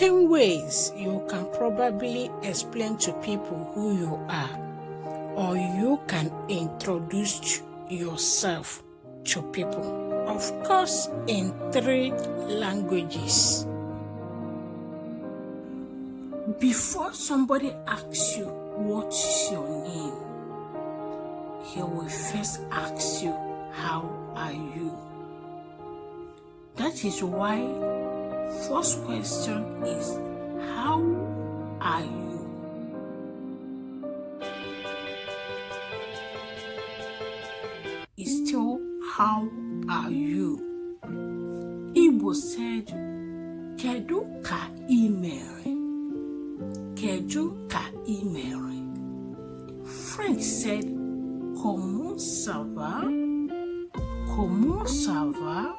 certain ways you can probably explain to people who you are, or you can introduce yourself to people. Of course, in 3 languages. Before somebody asks you, what is your name? He will first ask you, how are you? That is why first question is, how are you? It's still, how are you? Igbo said, kedu ka imere? Kedu ka imere? French said, comment ça va? Comment ça va?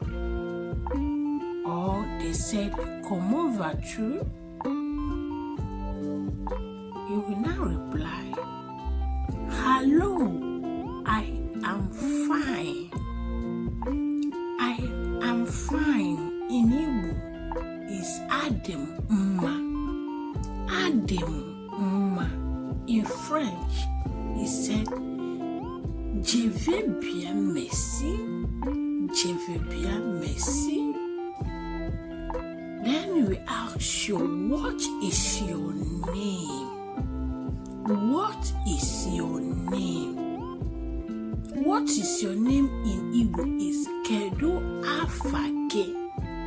Or they said, comment vas-tu? You will now reply, hello, I am fine. I am fine. In Igbo is Adem Mma. Adem Mma. In French, he said, je vais bien, merci. Je vais bien, merci. Then we ask you, what is your name? What is your name? What is your name in Igbo is Kedu Afake.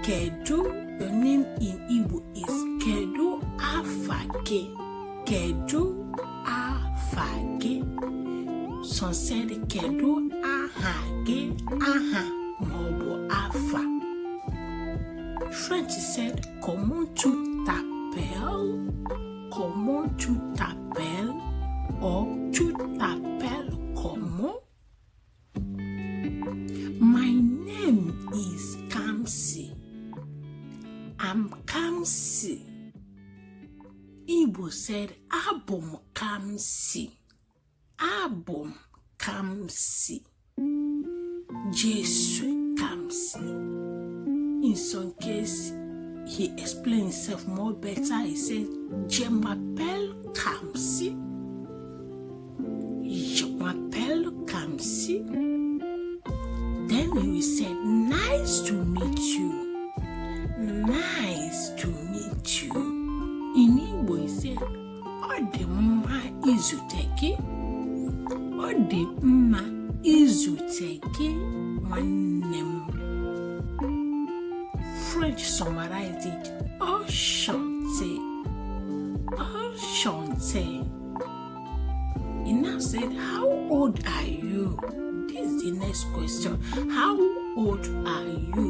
Kedu, your name in Igbo is Kedu Afake. Kedu Afake. Some said Kedu Ahage, Aha, Mobo Afa. French said, comment tu t'appelles? Comment tu t'appelles? Or tu t'appelles comment? My name is Kamsi. I'm Kamsi. Igbo said, Abum Kamsi. Abum Kamsi. Jesu Kamsi. In some case, he explained himself more better. He said, je m'appelle Kamsi. Je m'appelle Kamsi. Then he said, nice to meet you. Nice to meet you. In Igbo, he said, Odemma izuteki. Odemma izuteki nwannem. French summarized it, enchanté. Enchanté. He now said, how old are you? This is the next question. How old are you?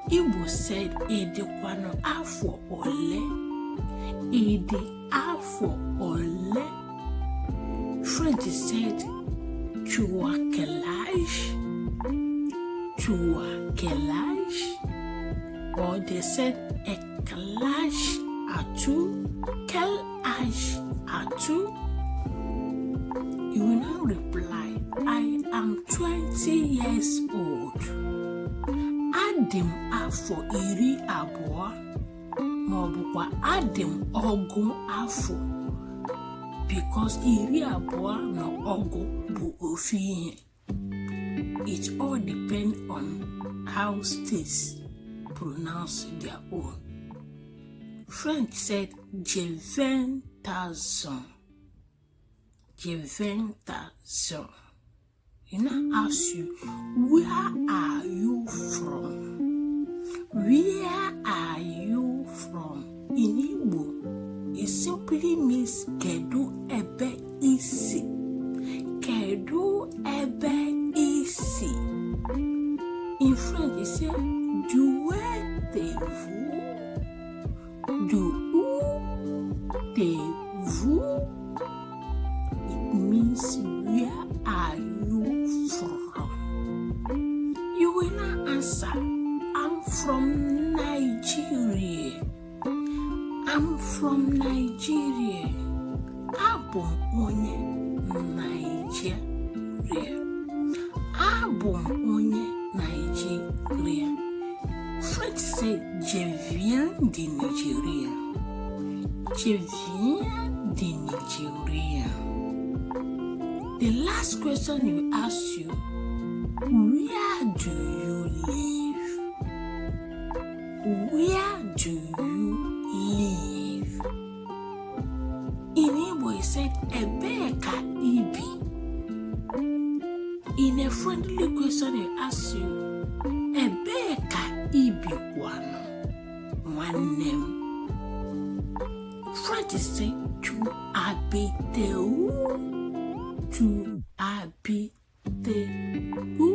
Igbo said, Ede kwano afo ole. Ede afo ole. French said, tu as quel âge? Tu as quel âge? Or they said, quel âge as-tu? Quel âge as-tu? You will now reply, I am 20 years old. Adim afo iri abụọ, maọbụkwa adim ogu afo, because iri abụọ na ogu bụ ofu ihe. It all depends on how states pronounce their own. French said, j'ai 20,000. J'ai 20,000. He now asks you, where are you from? Where are you from? In Igbo, it simply means kedu ebe isi. Kedu ebe isi. In French, it says, d'où êtes-vous? D'où êtes-vous? It means, where are you from? You will not answer, I'm from Nigeria. I'm from Nigeria. Abum onye Nigeria. Abum onye Nigeria. French say, je viens de Nigeria. Je viens de Nigeria. The last question you ask you, where do you live? Where do you live? In Igbo, he said, ebe ka ibi. In a friendly question, he asks you, ebe ka ibi kwano? One name. French say, tu habites où? Tu habites où?